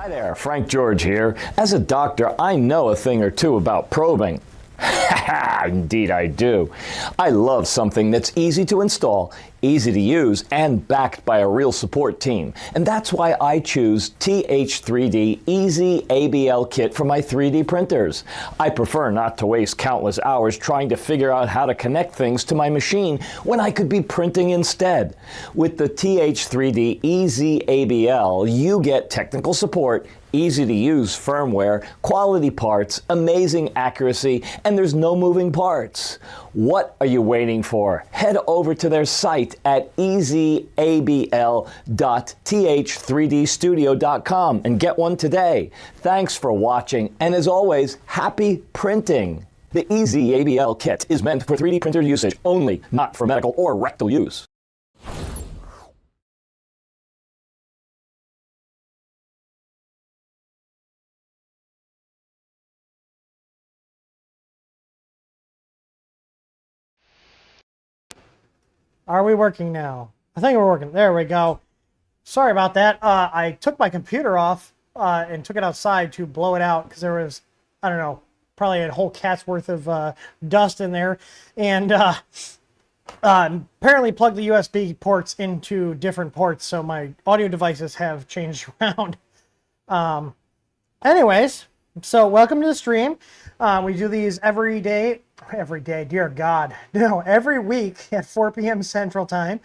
Hi there, Frank George here. As a doctor, I know a thing or two about probing. Indeed I do. I love something that's easy to install, easy to use, and backed by a real support team. And that's why I choose TH3D Easy ABL Kit for my 3D printers. I prefer not to waste countless hours trying to figure out how to connect things to my machine when I could be printing instead. With the TH3D Easy ABL, you get technical support, easy to use firmware, quality parts, amazing accuracy, and there's no moving parts. What are you waiting for? Head over to their site at easyabl.th3dstudio.com and get one today. Thanks for watching, and as always, happy printing. The Easy ABL kit is meant for 3D printer usage only, not for medical or rectal use. Are we working now? I think we're working. There we go. Sorry about that. I took my computer off and took it outside to blow it out because there was, I don't know, probably a whole cat's worth of dust in there. And apparently plugged the USB ports into different ports, so my audio devices have changed around. Anyways, so welcome to the stream. We do these every day, dear God, no, every week at 4 p.m. Central Time.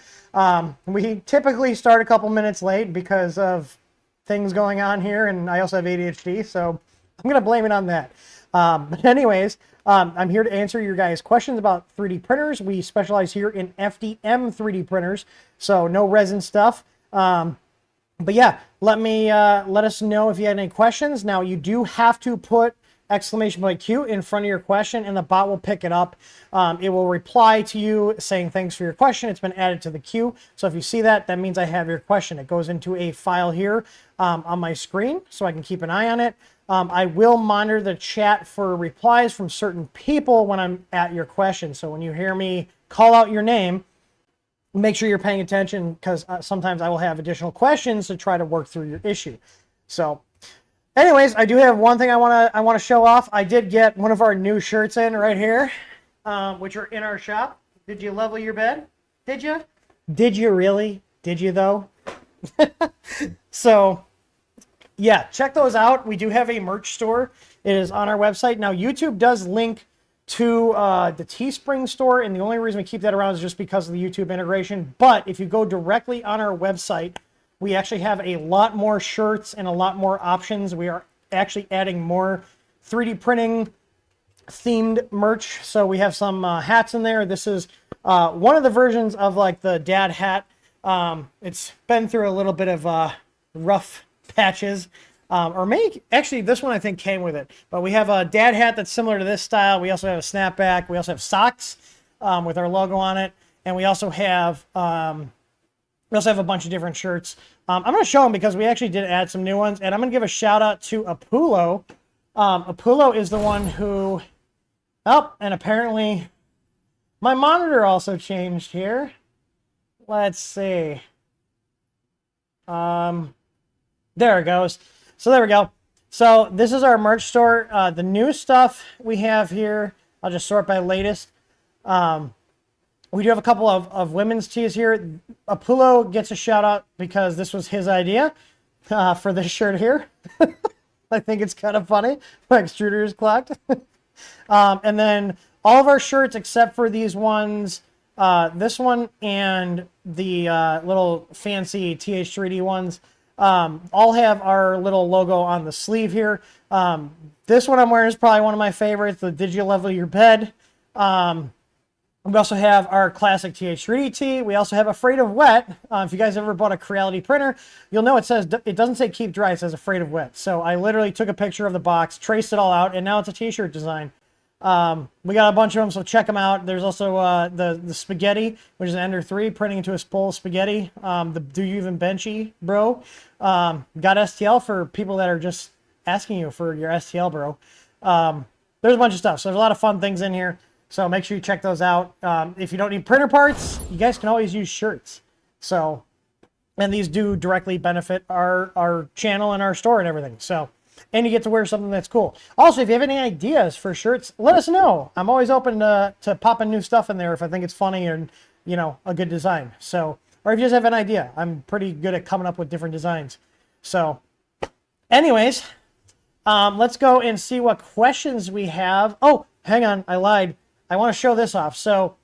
We typically start a couple minutes late because of things going on here, and I also have ADHD, so I'm going to blame it on that. But anyways, I'm here to answer your guys' questions about 3D printers. We specialize here in FDM 3D printers, so no resin stuff. But yeah, let us know if you had any questions. Now, you do have to put exclamation point Q in front of your question, and the bot will pick it up. It will reply to you saying thanks for your question. It's been added to the queue. So if you see that, that means I have your question. It goes into a file here on my screen, so I can keep an eye on it. I will monitor the chat for replies from certain people when I'm at your question. So when you hear me call out your name, make sure you're paying attention, because sometimes I will have additional questions to try to work through your issue. So anyways, I do have one thing I want to show off. I did get one of our new shirts in right here, which are in our shop. Did you level your bed? Did you? Did you really? Did you though? So yeah, check those out. We do have a merch store. It is on our website. Now, YouTube does link to the Teespring store, and the only reason we keep that around is just because of the YouTube integration. But if you go directly on our website, we actually have a lot more shirts and a lot more options. We are actually adding more 3D printing themed merch. So we have some hats in there. This is one of the versions of like the dad hat. It's been through a little bit of rough patches. Or maybe, actually, this one I think came with it. But we have a dad hat that's similar to this style. We also have a snapback. We also have socks with our logo on it. And we also have a bunch of different shirts. I'm going to show them because we actually did add some new ones. And I'm going to give a shout out to Apulo. Apulo is the one who... Oh, and apparently my monitor also changed here. Let's see. There it goes. So there we go. So this is our merch store. The new stuff we have here, I'll just sort by latest. We do have a couple of women's tees here. Apulo gets a shout out because this was his idea for this shirt here. I think it's kind of funny. My extruder is clogged. And then all of our shirts except for these ones, this one and the little fancy TH3D ones, all have our little logo on the sleeve here. This one I'm wearing is probably one of my favorites, the Did You Level Your Bed? We also have our classic TH3D tee. We also have Afraid of Wet. If you guys ever bought a Creality printer, you'll know it doesn't say keep dry, it says Afraid of Wet. So I literally took a picture of the box, traced it all out, and now it's a t-shirt design. We got a bunch of them, so check them out. There's also the spaghetti, which is Ender 3, printing into a bowl of spaghetti. The Do You Even Benchy, bro? Got STL for people that are just asking you for your STL, bro. There's a bunch of stuff, so there's a lot of fun things in here. So make sure you check those out. If you don't need printer parts, you guys can always use shirts. So And these do directly benefit our channel and our store and everything. So, and you get to wear something that's cool. Also, if you have any ideas for shirts, let us know. I'm always open to popping new stuff in there if I think it's funny and, you know, a good design. So, or if you just have an idea, I'm pretty good at coming up with different designs. So, anyways, let's go and see what questions we have. Oh, hang on, I lied. I want to show this off. So,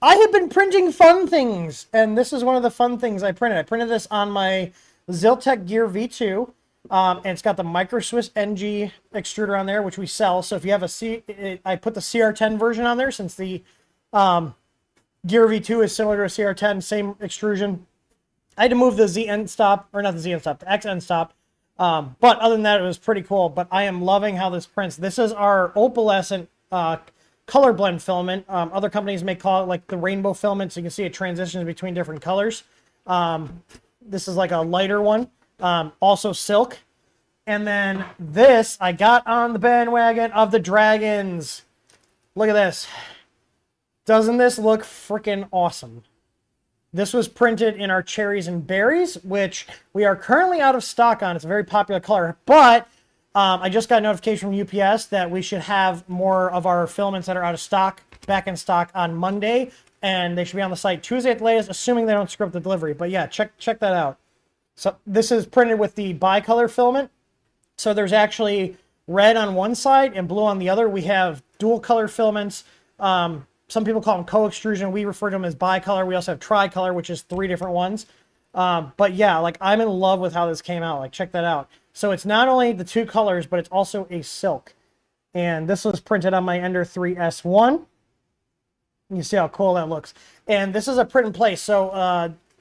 I have been printing fun things, and this is one of the fun things I printed. I printed this on my Ziltech Gear V2, and it's got the Micro Swiss NG extruder on there, which we sell. So if you have I put the CR10 version on there since the Gear V2 is similar to a CR10, same extrusion. I had to move the Z end stop, or not the Z end stop, the X end stop. But other than that, it was pretty cool. But I am loving how this prints. This is our opalescent color blend filament. Other companies may call it like the rainbow filament, so you can see it transitions between different colors. This is like a lighter one, also silk. And then this, I got on the bandwagon of the dragons. Look at this. Doesn't this look freaking awesome? This was printed in our cherries and berries, which we are currently out of stock on. It's a very popular color, but I just got a notification from UPS that we should have more of our filaments that are out of stock back in stock on Monday, and they should be on the site Tuesday at the latest, assuming they don't screw up the delivery. But yeah, check that out. So this is printed with the bicolor filament. So there's actually red on one side and blue on the other. We have dual color filaments. Some people call them co-extrusion. We refer to them as bicolor. We also have tricolor, which is 3 different ones. But yeah, like I'm in love with how this came out. Like check that out. So it's not only the 2 colors, but it's also a silk. And this was printed on my Ender 3 S1. You see how cool that looks. And this is a print in place. So,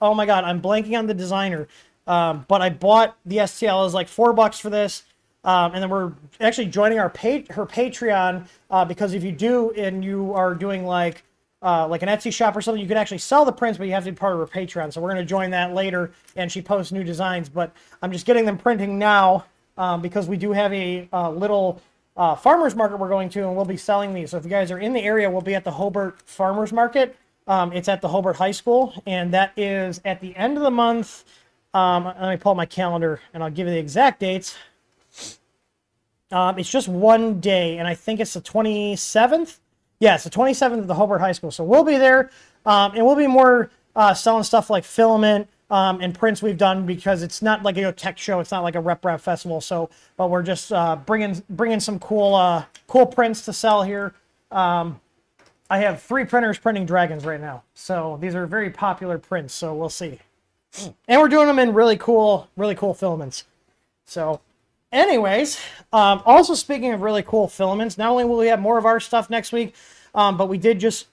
oh my God, I'm blanking on the designer. But I bought the STL. It was like $4 for this. And then we're actually joining her Patreon because if you do and you are doing like an Etsy shop or something, you can actually sell the prints, but you have to be part of her Patreon. So we're going to join that later, and she posts new designs. But I'm just getting them printing now because we do have a little farmer's market we're going to, and we'll be selling these. So if you guys are in the area, we'll be at the Hobart Farmer's Market. It's at the Hobart High School, and that is at the end of the month. Let me pull up my calendar, and I'll give you the exact dates. It's just one day, and I think it's the 27th. Yeah, it's the 27th at the Hobart High School. So we'll be there, and we'll be more selling stuff like filament and prints we've done because it's not like a tech show. It's not like a rep festival. So, but we're just bringing some cool prints to sell here. I have 3 printers printing dragons right now. So these are very popular prints. So we'll see. And we're doing them in really cool filaments. So anyways, also speaking of really cool filaments, not only will we have more of our stuff next week, but we did just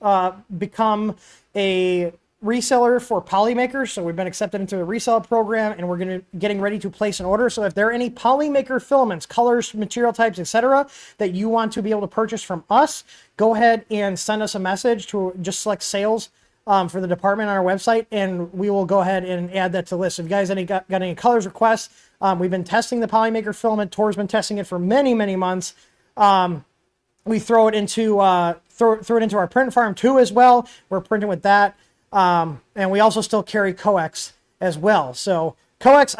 become a reseller for Polymaker. So we've been accepted into a reseller program, and we're getting ready to place an order. So if there are any Polymaker filaments, colors, material types, etc., that you want to be able to purchase from us, go ahead and send us a message to just select sales for the department on our website, and we will go ahead and add that to the list. If you guys got any colors requests, we've been testing the Polymaker filament. Tor's been testing it for many months. We throw it into our print farm too as well. We're printing with that, and we also still carry coax as well. So coax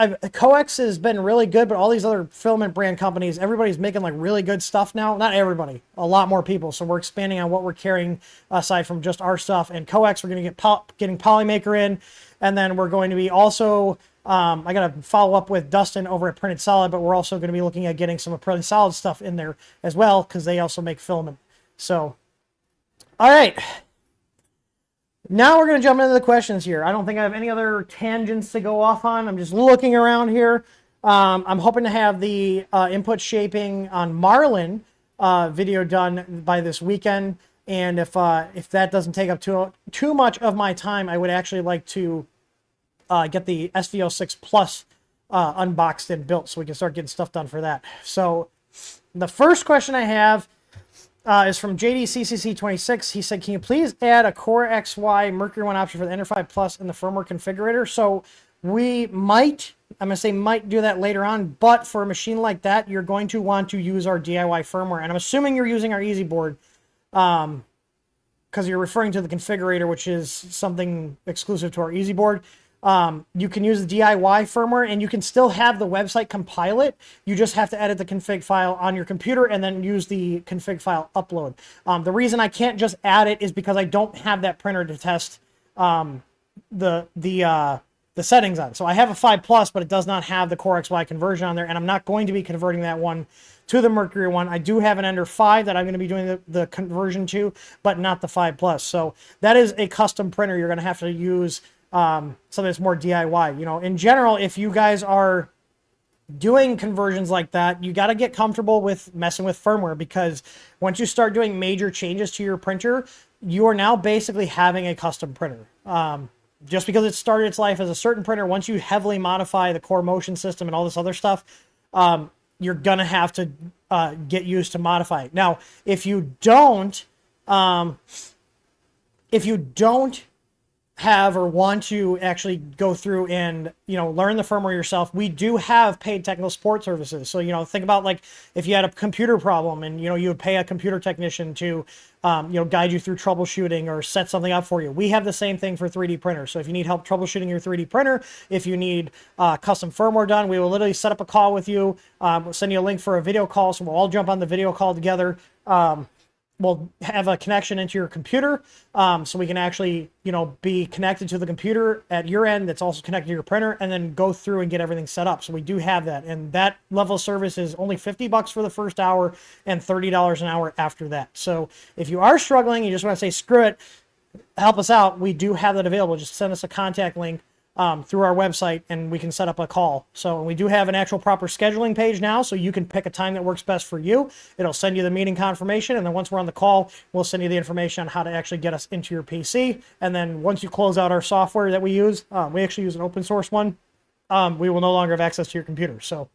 has been really good, but all these other filament brand companies, everybody's making like really good stuff now. Not everybody, a lot more people. So we're expanding on what we're carrying aside from just our stuff. And coax, we're going to get getting Polymaker in, and then we're going to be also. I got to follow up with Dustin over at Printed Solid, but we're also going to be looking at getting some Printed Solid stuff in there as well because they also make filament. So, all right. Now we're going to jump into the questions here. I don't think I have any other tangents to go off on. I'm just looking around here. I'm hoping to have the input shaping on Marlin video done by this weekend. And if that doesn't take up too much of my time, I would actually like to get the SV06 Plus unboxed and built so we can start getting stuff done for that. So the first question I have is from JDCCC26. He said, can you please add a Core XY Mercury 1 option for the Ender 5 Plus in the firmware configurator? So we might, I'm going to say might do that later on, but for a machine like that, you're going to want to use our DIY firmware. And I'm assuming you're using our Easy Board because you're referring to the configurator, which is something exclusive to our Easy Board. You can use the DIY firmware, and you can still have the website compile it. You just have to edit the config file on your computer and then use the config file upload. The reason I can't just add it is because I don't have that printer to test the settings on. So I have a 5 Plus, but it does not have the Core XY conversion on there, and I'm not going to be converting that one to the Mercury one. I do have an Ender 5 that I'm going to be doing the conversion to, but not the 5 Plus. So that is a custom printer. You're going to have to use something that's more DIY. You know, in general, if you guys are doing conversions like that, you got to get comfortable with messing with firmware, because once you start doing major changes to your printer, you are now basically having a custom printer. Just because it started its life as a certain printer, once you heavily modify the core motion system and all this other stuff, you're going to have to get used to modifying. Now, if you don't have or want to actually go through and, you know, learn the firmware yourself, we do have paid technical support services. So, you know, think about like if you had a computer problem and, you know, you would pay a computer technician to, you know, guide you through troubleshooting or set something up for you. We have the same thing for 3D printers. So if you need help troubleshooting your 3D printer, if you need custom firmware done, we will literally set up a call with you. We'll send you a link for a video call. So we'll all jump on the video call together. We'll have a connection into your computer, so we can actually, you know, be connected to the computer at your end that's also connected to your printer, and then go through and get everything set up. So we do have that, and that level of service is only $50 for the first hour and $30 an hour after that. So if you are struggling, you just want to say, screw it, help us out, we do have that available. Just send us a contact link through our website, and we can set up a call. So we do have an actual proper scheduling page now, so you can pick a time that works best for you. It'll send you the meeting confirmation, and then once we're on the call, we'll send you the information on how to actually get us into your PC. And then once you close out our software that we use, we actually use an open source one, we will no longer have access to your computer. So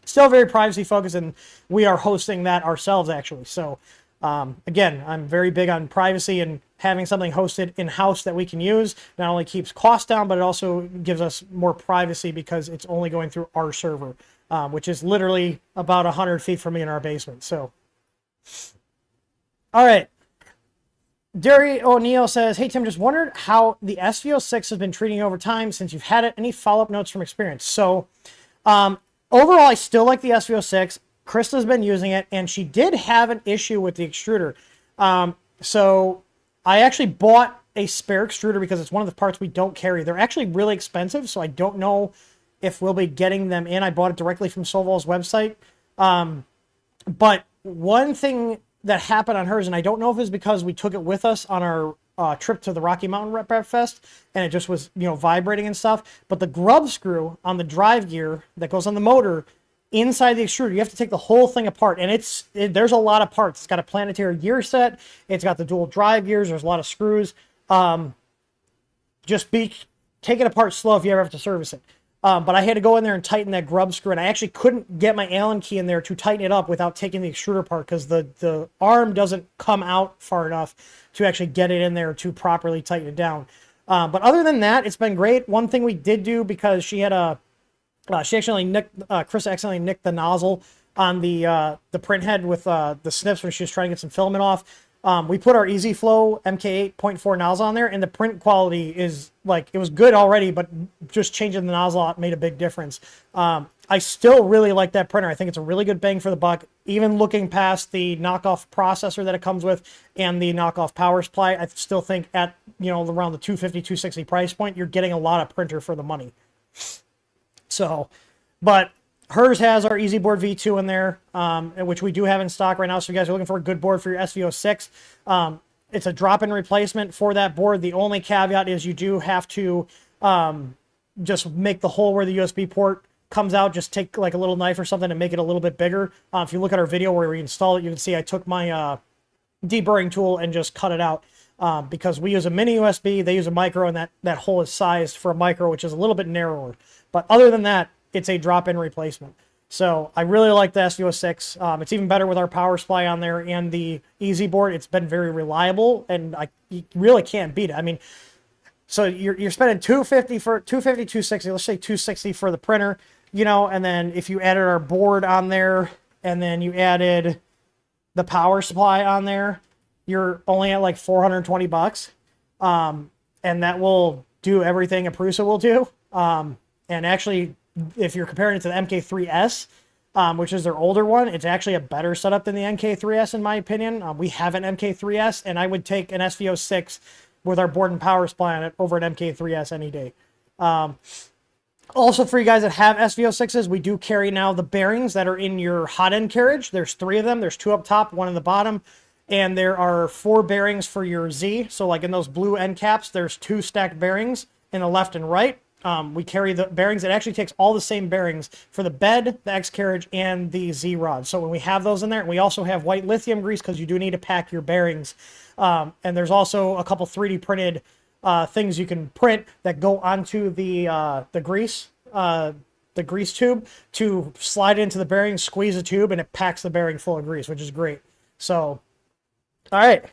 still very privacy focused, and we are hosting that ourselves actually. So again, I'm very big on privacy, and having something hosted in-house that we can use not only keeps costs down, but it also gives us more privacy because it's only going through our server, which is literally about 100 feet from me in our basement. So, all right. Derry O'Neill says, hey, Tim, just wondered how the SVO6 has been treating you over time since you've had it. Any follow-up notes from experience? So, overall, I still like the SVO6. Krista's been using it, and she did have an issue with the extruder. So I actually bought a spare extruder because it's one of the parts we don't carry. They're actually really expensive, so I don't know if we'll be getting them in. I bought it directly from Solvol's website. But one thing that happened on hers, and I don't know if it's because we took it with us on our trip to the Rocky Mountain Rep Fest, and it just was, you know, vibrating and stuff, but the grub screw on the drive gear that goes on the motor inside the extruder, you have to take the whole thing apart, and there's a lot of parts. It's got a planetary gear set, it's got the dual drive gears, there's a lot of screws. Just take it apart slow if you ever have to service it. But I had to go in there and tighten that grub screw, and I actually couldn't get my Allen key in there to tighten it up without taking the extruder apart, because the arm doesn't come out far enough to actually get it in there to properly tighten it down. But other than that, it's been great. One thing we did do, because she had Chris accidentally nicked the nozzle on the print head with the snips when she was trying to get some filament off. We put our EasyFlow MK8.4 nozzle on there, and the print quality is like, it was good already, but just changing the nozzle out made a big difference. I still really like that printer. I think it's a really good bang for the buck. Even looking past the knockoff processor that it comes with and the knockoff power supply, I still think at, you know, around the 250, 260 price point, you're getting a lot of printer for the money. So, but hers has our EasyBoard V2 in there, which we do have in stock right now. So if you guys are looking for a good board for your SVO6, it's a drop-in replacement for that board. The only caveat is you do have to just make the hole where the USB port comes out, just take like a little knife or something and make it a little bit bigger. If you look at our video where we install it, you can see I took my deburring tool and just cut it out. Because we use a mini USB, they use a micro, and that hole is sized for a micro, which is a little bit narrower. But other than that, it's a drop-in replacement. So I really like the SVO6. It's even better with our power supply on there and the Easy board. It's been very reliable, and you really can't beat it. I mean, so you're spending $250, 260. Let's say $260 for the printer, you know, and then if you added our board on there, and then you added the power supply on there, you're only at like $420. And that will do everything a Prusa will do. And actually, if you're comparing it to the MK3S, which is their older one, it's actually a better setup than the MK3S in my opinion. We have an MK3S, and I would take an SV06 with our board and power supply on it over an MK3S any day. Also, for you guys that have SV06s, we do carry now the bearings that are in your hot end carriage. There's 3 of them. There's 2 up top, 1 in the bottom. And there are 4 bearings for your Z. So like in those blue end caps, there's 2 stacked bearings in the left and right. We carry the bearings. It actually takes all the same bearings for the bed, the X carriage, and the Z rod. So when we have those in there, and we also have white lithium grease because you do need to pack your bearings. And there's also a couple 3D printed things you can print that go onto the grease tube to slide into the bearing, squeeze the tube, and it packs the bearing full of grease, which is great. So, all right.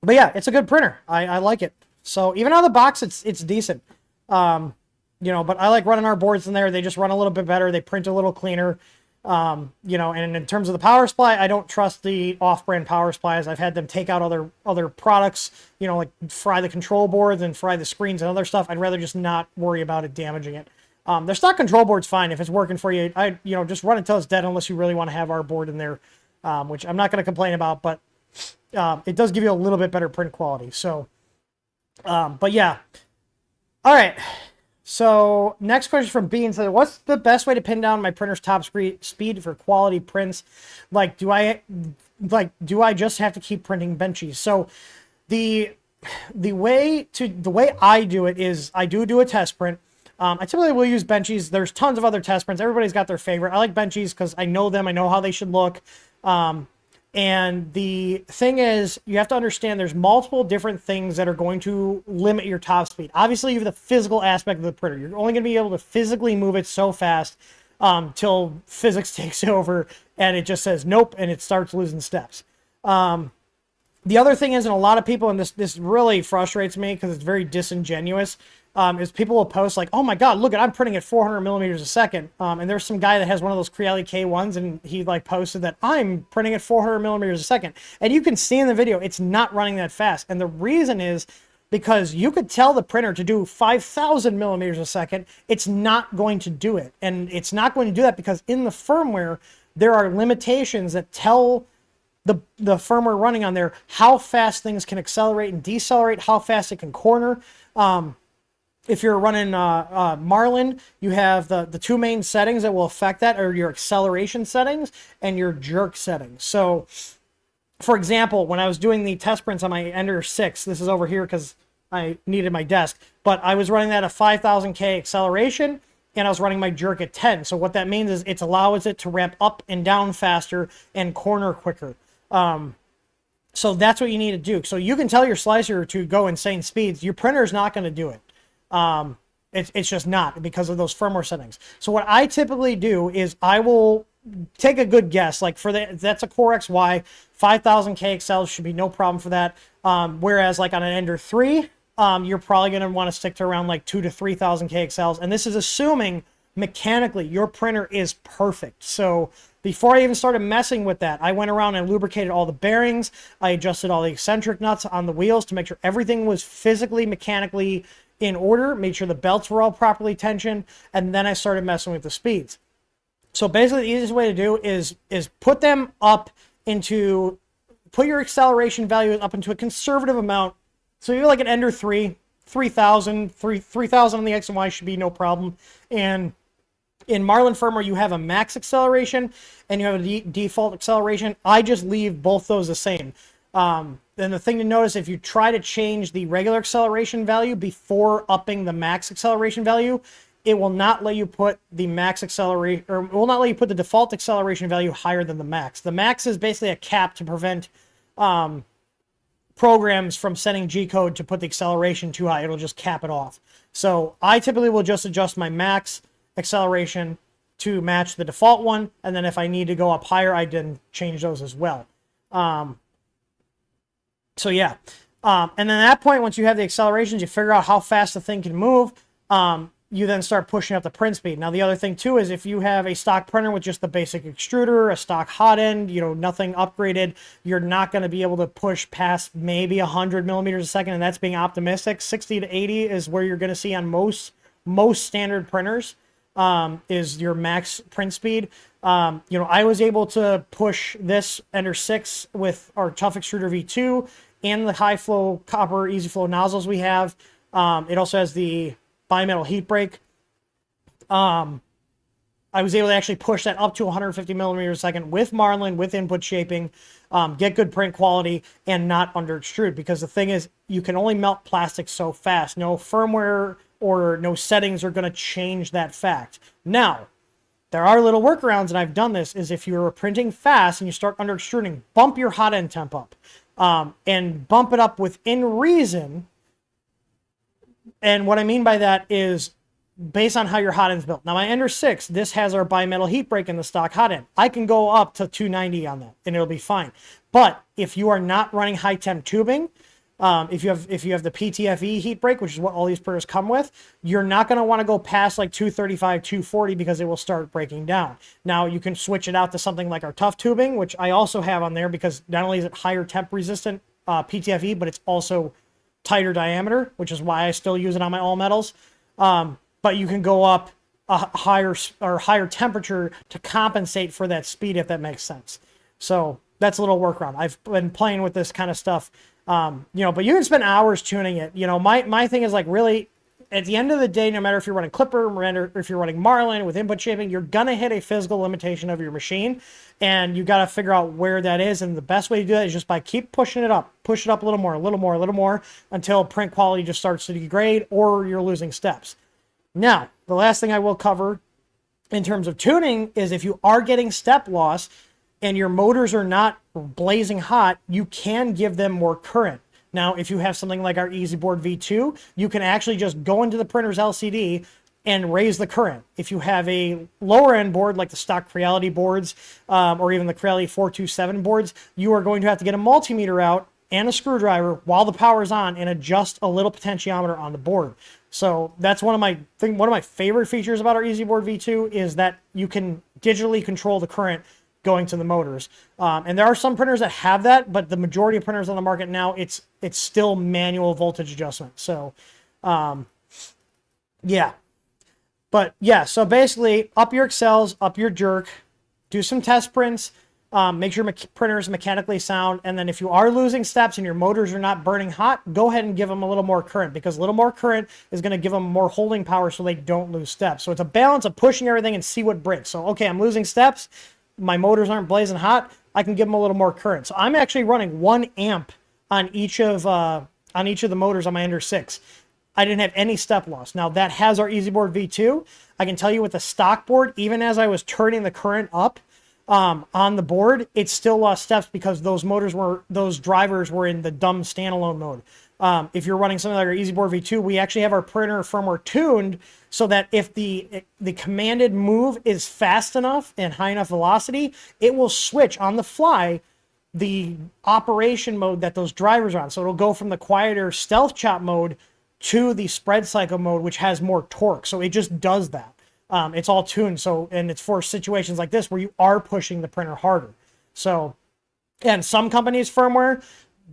But yeah, it's a good printer. I like it. So even out of the box, it's decent. You know, but I like running our boards in there. They just run a little bit better. They print a little cleaner. You know, and in terms of the power supply, I don't trust the off-brand power supplies. I've had them take out other products, you know, like fry the control boards and fry the screens and other stuff. I'd rather just not worry about it damaging it. Their stock control board's fine if it's working for you. You know, just run it till it's dead unless you really want to have our board in there, which I'm not going to complain about, but it does give you a little bit better print quality. So, but yeah. All right. So next question from Bean says, what's the best way to pin down my printer's top speed for quality prints? Like, do I just have to keep printing benchies? So the way I do it is I do a test print. I typically will use benchies. There's tons of other test prints. Everybody's got their favorite. I like benchies because I know them. I know how they should look. And the thing is, you have to understand there's multiple different things that are going to limit your top speed. Obviously, you have the physical aspect of the printer. You're only going to be able to physically move it so fast till physics takes over and it just says nope and it starts losing steps. The other thing is, and a lot of people, and this really frustrates me because it's very disingenuous, is people will post like, oh my God, look, I'm printing at 400 millimeters a second. And there's some guy that has one of those Creality K1s and he like posted that I'm printing at 400 millimeters a second. And you can see in the video, it's not running that fast. And the reason is because you could tell the printer to do 5,000 millimeters a second. It's not going to do it. And it's not going to do that because in the firmware, there are limitations that tell the firmware running on there how fast things can accelerate and decelerate, how fast it can corner. If you're running Marlin, you have the 2 main settings that will affect that are your acceleration settings and your jerk settings. So, for example, when I was doing the test prints on my Ender 6, this is over here because I needed my desk, but I was running that at 5,000K acceleration and I was running my jerk at 10. So what that means is it allows it to ramp up and down faster and corner quicker. So that's what you need to do. So you can tell your slicer to go insane speeds. Your printer's not going to do it. It's just not because of those firmware settings. So what I typically do is I will take a good guess. Like that's a Core XY, 5,000K accels should be no problem for that. Whereas like on an Ender 3, you're probably going to want to stick to around like 2,000 to 3,000K accels. And this is assuming mechanically your printer is perfect. So before I even started messing with that, I went around and lubricated all the bearings. I adjusted all the eccentric nuts on the wheels to make sure everything was physically, mechanically in order, made sure the belts were all properly tensioned, and then I started messing with the speeds. So basically the easiest way to do is put them up into, put your acceleration values up into a conservative amount. So you're like an Ender 3, 3,000 on the X and Y should be no problem. And in Marlin firmware, you have a max acceleration and you have a default acceleration. I just leave both those the same. Then the thing to notice, if you try to change the regular acceleration value before upping the max acceleration value, it will not let you put the max acceleration, or it will not let you put the default acceleration value higher than the max. The max is basically a cap to prevent programs from setting G-code to put the acceleration too high. It'll just cap it off. So I typically will just adjust my max acceleration to match the default one, and then if I need to go up higher, I then change those as well. So yeah, and then at that point, once you have the accelerations, you figure out how fast the thing can move. you then start pushing up the print speed. Now, the other thing too is if you have a stock printer with just the basic extruder, a stock hot end, nothing upgraded, you're not going to be able to push past maybe 100 millimeters a second, and that's being optimistic. 60 to 80 is where you're going to see on most standard printers, is your max print speed. I was able to push this Ender 6 with our Tough Extruder V2 and the high flow copper easy flow nozzles we have. It also has the bimetal heat break. I was able to actually push that up to 150 millimeters a second with Marlin, with input shaping, get good print quality, and not under extrude. Because the thing is, you can only melt plastic so fast. No firmware or no settings are going to change that fact. Now, there are little workarounds, and I've done this, is if you're printing fast and you start under extruding, bump your hot end temp up. And bump it up within reason. And what I mean by that is based on how your hot end's built. Now, my Ender 6, this has our bimetal heat break in the stock hot end. I can go up to 290 on that, and it'll be fine. But if you are not running high temp tubing, if you have the PTFE heat break, which is what all these printers come with, you're not going to want to go past like 235, 240 because it will start breaking down. Now, you can switch it out to something like our tough tubing, which I also have on there because not only is it higher temp resistant PTFE, but it's also tighter diameter, which is why I still use it on my all metals. But you can go up a higher temperature to compensate for that speed, if that makes sense. So that's a little workaround. I've been playing with this kind of stuff. But you can spend hours tuning it. My thing is like really at the end of the day, no matter if you're running Clipper or if you're running Marlin with input shaping, you're going to hit a physical limitation of your machine, and you got to figure out where that is. And the best way to do that is just by keep pushing it up, push it up a little more until print quality just starts to degrade or you're losing steps. Now, the last thing I will cover in terms of tuning is if you are getting step loss and your motors are not blazing hot, you can give them more current. Now, if you have something like our EasyBoard V2, you can actually just go into the printer's LCD and raise the current. If you have a lower end board like the stock Creality boards or even the Creality 427 boards, you are going to have to get a multimeter out and a screwdriver while the power is on and adjust a little potentiometer on the board. So that's one of my favorite features about our EasyBoard V2 is that you can digitally control the current going to the motors. And there are some printers that have that, but the majority of printers on the market now, it's still manual voltage adjustment. So, yeah. But yeah, so basically up your accels, up your jerk, do some test prints, make sure printer is mechanically sound. And then if you are losing steps and your motors are not burning hot, go ahead and give them a little more current, because a little more current is going to give them more holding power so they don't lose steps. So it's a balance of pushing everything and see what breaks. So, okay, I'm losing steps. My motors aren't blazing hot. I can give them a little more current. So I'm actually running 1 amp on each of the motors on my Ender 6. I didn't have any step loss. Now that has our EasyBoard V2. I can tell you with the stock board, even as I was turning the current up on the board, it still lost steps because those drivers were in the dumb standalone mode. If you're running something like our EasyBoard V2, we actually have our printer firmware tuned so that if the commanded move is fast enough and high enough velocity, it will switch on the fly the operation mode that those drivers are on. So it'll go from the quieter stealth chop mode to the spread cycle mode, which has more torque. So it just does that. It's all tuned. So, and it's for situations like this where you are pushing the printer harder. So, and some companies' firmware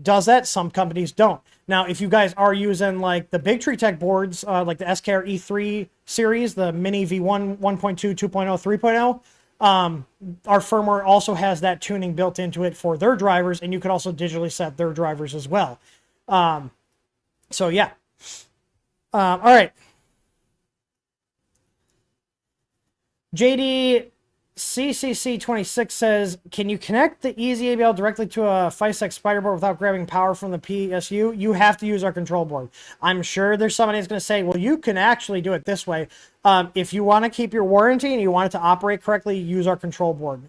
does that, some companies don't. Now, if you guys are using like the Big Tree Tech boards, like the SKR E3 series, the Mini V1, 1.2, 2.0, 3.0, our firmware also has that tuning built into it for their drivers, and you can also digitally set their drivers as well. So yeah. All right. JD CCC26 says, can you connect the Easy ABL directly to a FISEC spider board without grabbing power from the PSU? You have to use our control board. I'm sure there's somebody that's going to say, well, you can actually do it this way. If you want to keep your warranty and you want it to operate correctly, use our control board.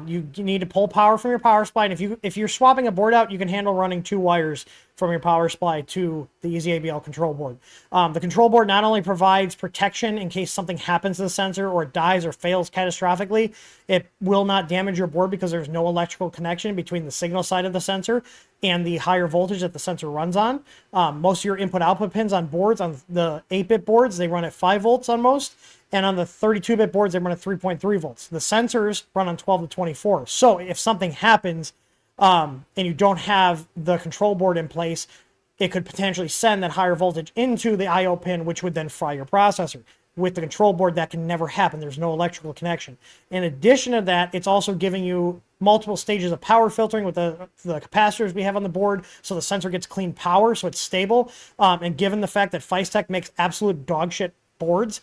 You need to pull power from your power supply. And if you're swapping a board out, you can handle running 2 wires from your power supply to the Easy ABL control board. The control board not only provides protection in case something happens to the sensor or it dies or fails catastrophically, it will not damage your board because there's no electrical connection between the signal side of the sensor and the higher voltage that the sensor runs on. Most of your input-output pins on boards, on the 8-bit boards, they run at 5 volts on most, and on the 32-bit boards, they run at 3.3 volts. The sensors run on 12 to 24. So if something happens and you don't have the control board in place, it could potentially send that higher voltage into the I/O pin, which would then fry your processor. With the control board, that can never happen. There's no electrical connection. In addition to that, it's also giving you multiple stages of power filtering with the capacitors we have on the board, so the sensor gets clean power, so it's stable. And given the fact that Feistek makes absolute dog shit boards,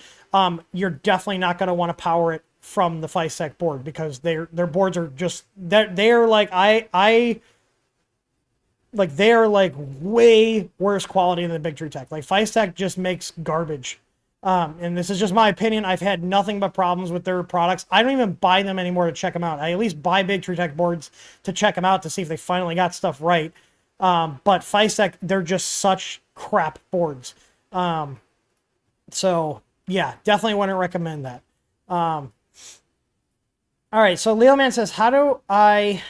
you're definitely not going to want to power it from the Feistek board, because their boards are just they're like they're like way worse quality than the Big Tree Tech. Like Feistek just makes garbage. And this is just my opinion. I've had nothing but problems with their products. I don't even buy them anymore to check them out. I at least buy Big Tree Tech boards to check them out to see if they finally got stuff right. But Feistek, they're just such crap boards. So yeah, definitely wouldn't recommend that. All right, so Leo Man says, how do I...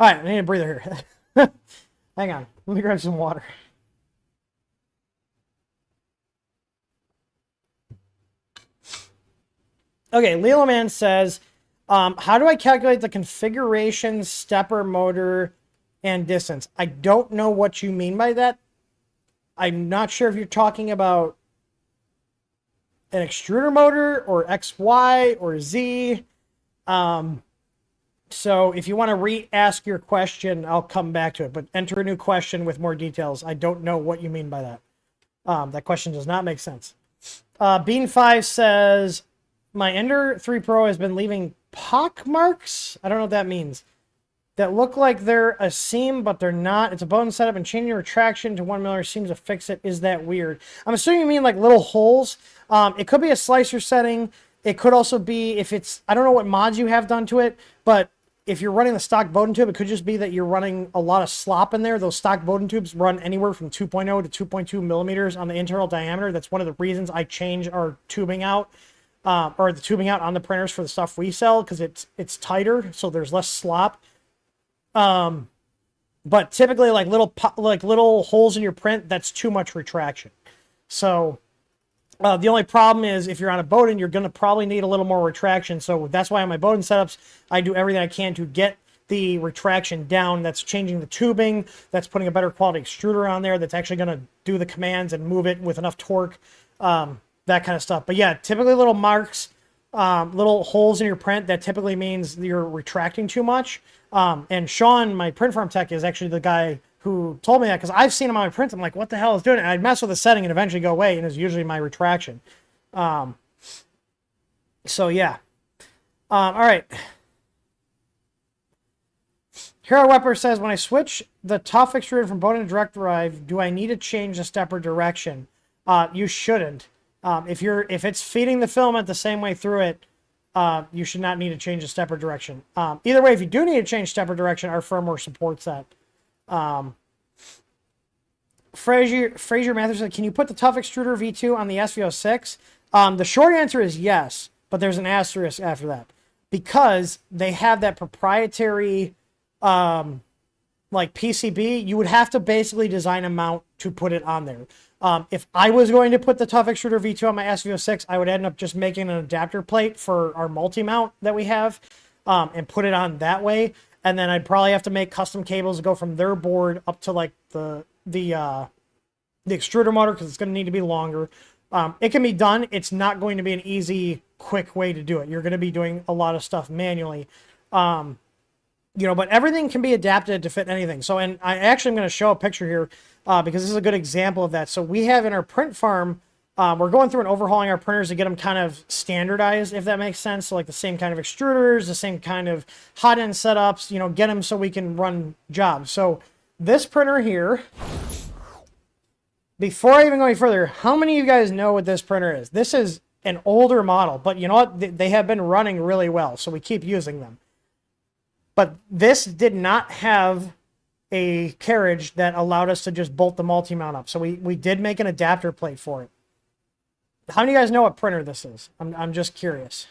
All right, I need a breather here. Hang on, let me grab some water. Okay, Lilo Man says, how do I calculate the configuration, stepper, motor, and distance? I don't know what you mean by that. I'm not sure if you're talking about an extruder motor or X, Y, or Z. So if you want to re-ask your question, I'll come back to it. But enter a new question with more details. I don't know what you mean by that. That question does not make sense. Bean5 says... My Ender 3 Pro has been leaving pock marks. I don't know what that means. That look like they're a seam, but they're not. It's a bone setup, and changing retraction to 1 millimeter seems to fix it. Is that weird? I'm assuming you mean like little holes. It could be a slicer setting. It could also be if it's... I don't know what mods you have done to it, but if you're running the stock Bowden tube, it could just be that you're running a lot of slop in there. Those stock Bowden tubes run anywhere from 2.0 to 2.2 millimeters on the internal diameter. That's one of the reasons I change our tubing out. Or the tubing out on the printers for the stuff we sell, because it's tighter, so there's less slop. But typically, like little holes in your print, that's too much retraction. So the only problem is if you're on a Bowden, you're going to probably need a little more retraction. So that's why on my Bowden setups, I do everything I can to get the retraction down. That's changing the tubing. That's putting a better quality extruder on there. That's actually going to do the commands and move it with enough torque. That kind of stuff. But yeah, typically little marks, little holes in your print, that typically means you're retracting too much. And Sean, my print farm tech, is actually the guy who told me that, because I've seen him on my prints. I'm like, what the hell is doing it? And I'd mess with the setting and eventually go away, and it's usually my retraction. So yeah. All right. Hero Wepper says, when I switch the tough extruder from Bowden to direct drive, do I need to change the stepper direction? You shouldn't. If it's feeding the filament the same way through it, you should not need to change the stepper direction. Either way, if you do need to change stepper direction, our firmware supports that. Fraser Mathers said, can you put the Tough Extruder V2 on the SVO6? The short answer is yes, but there's an asterisk after that, because they have that proprietary like PCB. You would have to basically design a mount to put it on there. If I was going to put the Tough Extruder V2 on my SVO6, I would end up just making an adapter plate for our multi-mount that we have, and put it on that way. And then I'd probably have to make custom cables to go from their board up to like the extruder motor, because it's going to need to be longer. It can be done. It's not going to be an easy, quick way to do it. You're going to be doing a lot of stuff manually. But everything can be adapted to fit anything. So, and I actually am going to show a picture here, because this is a good example of that. So we have in our print farm, we're going through and overhauling our printers to get them kind of standardized, if that makes sense. So like the same kind of extruders, the same kind of hot end setups, get them so we can run jobs. So this printer here, before I even go any further, how many of you guys know what this printer is? This is an older model, but you know what? They have been running really well, so we keep using them. But this did not have a carriage that allowed us to just bolt the multi-mount up. So we did make an adapter plate for it. How many of you guys know what printer this is? I'm just curious.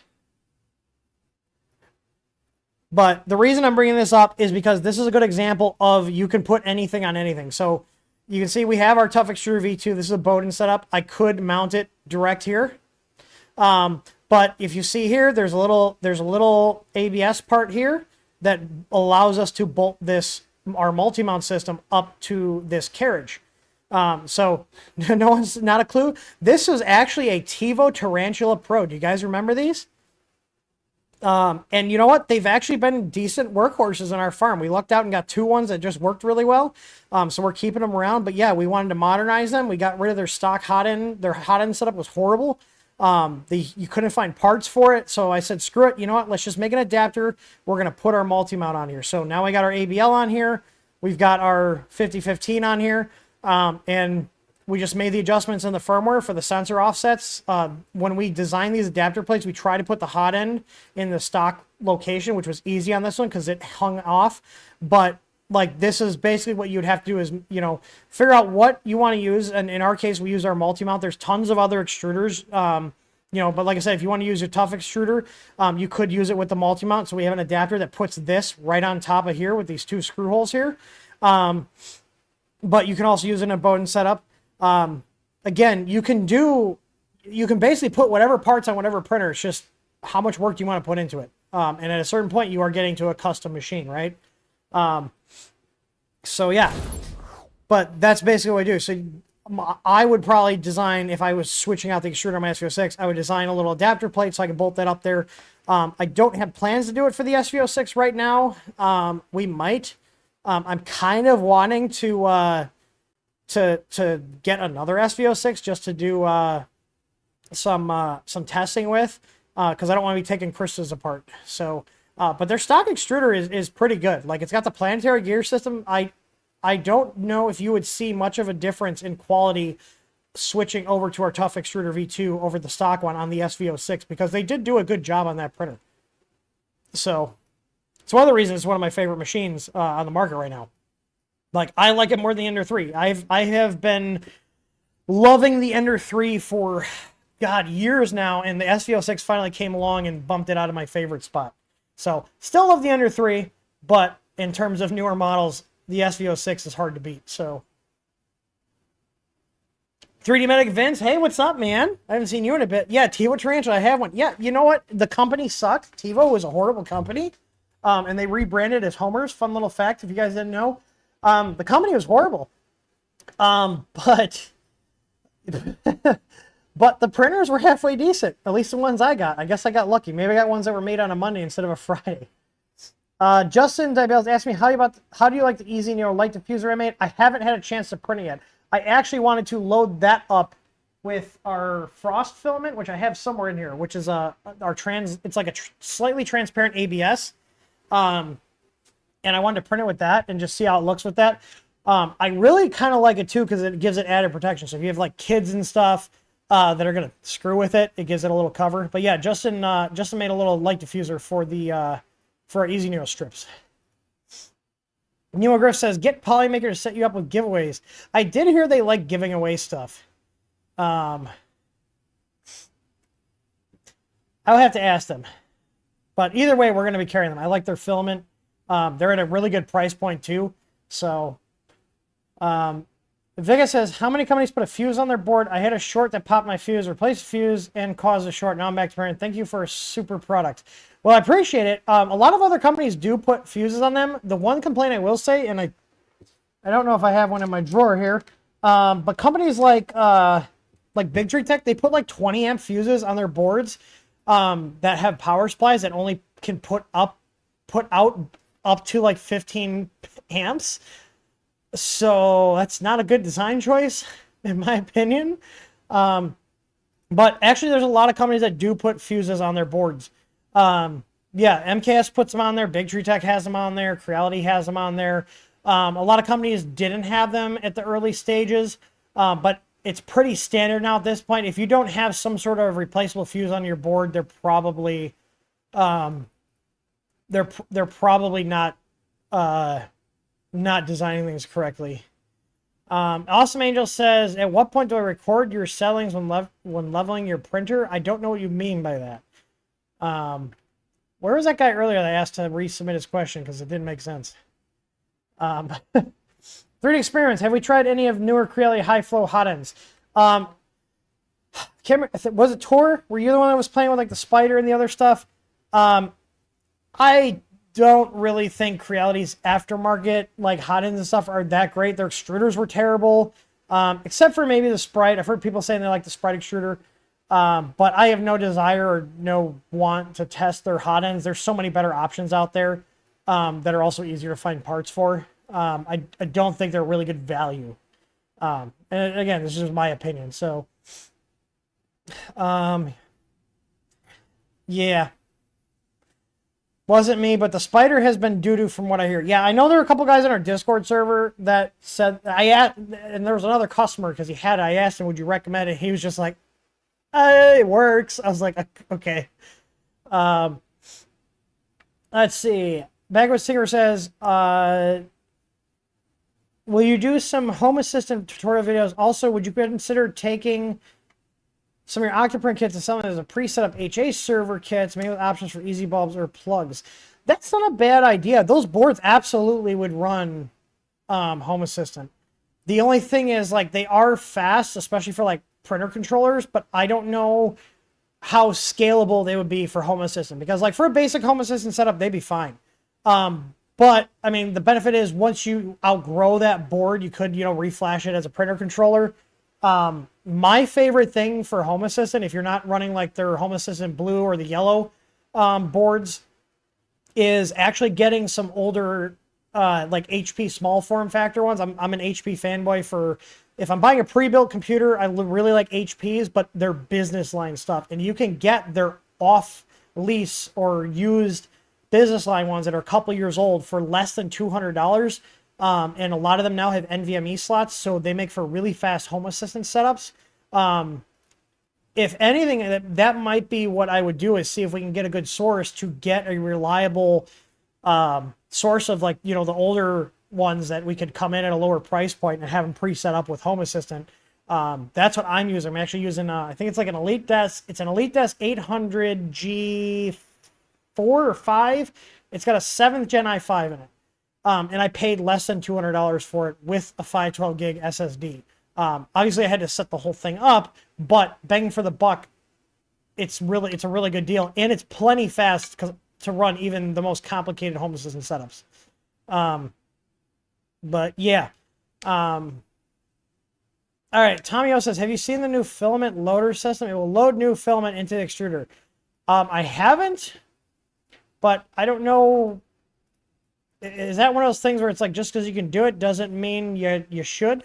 But the reason I'm bringing this up is because this is a good example of you can put anything on anything. So you can see we have our Tough Extruder V2. This is a Bowden setup. I could mount it direct here. But if you see here, there's a little ABS part here that allows us to bolt our multi-mount system up to this carriage. So no one's not a clue. This was actually a TiVo Tarantula Pro. Do you guys remember these? And you know what? They've actually been decent workhorses on our farm. We lucked out and got 2 ones that just worked really well. So we're keeping them around. But yeah, we wanted to modernize them. We got rid of their stock hot end. Their hot end setup was horrible. You couldn't find parts for it. So I said, screw it. You know what? Let's just make an adapter. We're going to put our multi-mount on here. So now we got our ABL on here. We've got our 5015 on here. And we just made the adjustments in the firmware for the sensor offsets. When we design these adapter plates, we try to put the hot end in the stock location, which was easy on this one because it hung off. But like, this is basically what you'd have to do is, you know, figure out what you want to use. And in our case, we use our multi-mount. There's tons of other extruders, you know, but like I said, if you want to use your Tough extruder, you could use it with the multi-mount. So we have an adapter that puts this right on top of here with these 2 screw holes here. But you can also use it in a Bowden setup. Again, you can basically put whatever parts on whatever printer. It's just how much work do you want to put into it. And at a certain point, you are getting to a custom machine, right? So yeah, but that's basically what I do. So I would probably design, if I was switching out the extruder on my SV06, I would design a little adapter plate so I can bolt that up there. I don't have plans to do it for the SV06 right now. We might. I'm kind of wanting to get another SV06 just to do some testing with, because I don't want to be taking crystals apart. So, but their stock extruder is pretty good. Like, it's got the planetary gear system. I don't know if you would see much of a difference in quality switching over to our Tough Extruder V2 over the stock one on the SV06, because they did do a good job on that printer. So it's one of the reasons it's one of my favorite machines on the market right now. Like, I like it more than the Ender 3. I have been loving the Ender 3 for, God, years now, and the SV06 finally came along and bumped it out of my favorite spot. So, still love the Ender 3, but in terms of newer models, the SV06 is hard to beat. So, 3D Medic Vince, hey, what's up, man? I haven't seen you in a bit. Yeah, TiVo Tarantula, I have one. Yeah, you know what? The company sucked. TiVo was a horrible company, and they rebranded as Homers. Fun little fact, if you guys didn't know. The company was horrible, but but the printers were halfway decent. At least the ones I got. I guess I got lucky. Maybe I got ones that were made on a Monday instead of a Friday. Justin Dybels asked me how do you like the Easy Neo light diffuser I made? I haven't had a chance to print it yet. I actually wanted to load that up with our frost filament, which I have somewhere in here, which is it's like a slightly transparent ABS. And I wanted to print it with that and just see how it looks with that. I really kind of like it too because it gives it added protection. So if you have like kids and stuff that are gonna screw with it, it gives it a little cover. But yeah, Justin made a little light diffuser for our Easy Neo strips. Nemo Griff says, get Polymaker to set you up with giveaways. I did hear they like giving away stuff. I'll have to ask them. But either way, we're going to be carrying them. I like their filament. They're at a really good price point too. So, Vega says, how many companies put a fuse on their board? I had a short that popped my fuse, replaced the fuse, and caused a short. Now I'm back to parent. Thank you for a super product. Well, I appreciate it. A lot of other companies do put fuses on them. The one complaint I will say, and I don't know if I have one in my drawer here, but companies like Big Tree Tech, they put like 20 amp fuses on their boards that have power supplies that only can put out up to like 15 amps. So that's not a good design choice, in my opinion. But actually, there's a lot of companies that do put fuses on their boards. Yeah, MKS puts them on there. Big Tree Tech has them on there. Creality has them on there. A lot of companies didn't have them at the early stages, but it's pretty standard now at this point. If you don't have some sort of replaceable fuse on your board, they're probably they're probably not designing things correctly. Awesome Angel says, at what point do I record your settings when leveling your printer? I don't know what you mean by that. Where was that guy earlier that I asked to resubmit his question because it didn't make sense? 3D experiments. Have we tried any of newer Creality high flow hot ends? Was it Tor? Were you the one that was playing with like the spider and the other stuff? I don't really think Creality's aftermarket like hot ends and stuff are that great. Their extruders were terrible, except for maybe the Sprite. I've heard people saying they like the Sprite extruder, but I have no desire or no want to test their hot ends. There's so many better options out there that are also easier to find parts for. I don't think they're really good value. And again, this is just my opinion. So, yeah. Wasn't me, but the spider has been doo-doo from what I hear. Yeah, I know there are a couple guys on our Discord server that said, and there was another customer because he had it. I asked him, would you recommend it? He was just like, it works. I was like, okay. Let's see. Bagwood Singer says, will you do some Home Assistant tutorial videos? Also, would you consider taking some of your Octoprint kits and selling it as a pre-set up HA server kits, maybe with options for easy bulbs or plugs? That's not a bad idea. Those boards absolutely would run Home Assistant. The only thing is, like, they are fast, especially for like printer controllers, but I don't know how scalable they would be for Home Assistant, because like for a basic Home Assistant setup, they'd be fine. But I mean, the benefit is once you outgrow that board, you could, reflash it as a printer controller. My favorite thing for Home Assistant, if you're not running like their Home Assistant blue or the yellow boards, is actually getting some older like HP small form factor ones. I'm an HP fanboy. For if I'm buying a pre-built computer, I really like HPs, but they're business line stuff, and you can get their off lease or used business line ones that are a couple years old for less than $200. And a lot of them now have NVMe slots, so they make for really fast Home Assistant setups. If anything, that might be what I would do, is see if we can get a good source to get a reliable source of, like, the older ones that we could come in at a lower price point and have them pre-set up with Home Assistant. That's what I'm using. I'm actually using, I think it's like an Elite Desk. It's an Elite Desk 800G4 or 5. It's got a 7th Gen i5 in it. And I paid less than $200 for it with a 512 gig SSD. Obviously, I had to set the whole thing up, but bang for the buck, it's a really good deal, and it's plenty fast to run even the most complicated Home Assistant setups. But yeah. All right, Tommy O says, have you seen the new Filament loader system? It will load new filament into the extruder. I haven't, but I don't know. Is that one of those things where it's like, just because you can do it doesn't mean you should?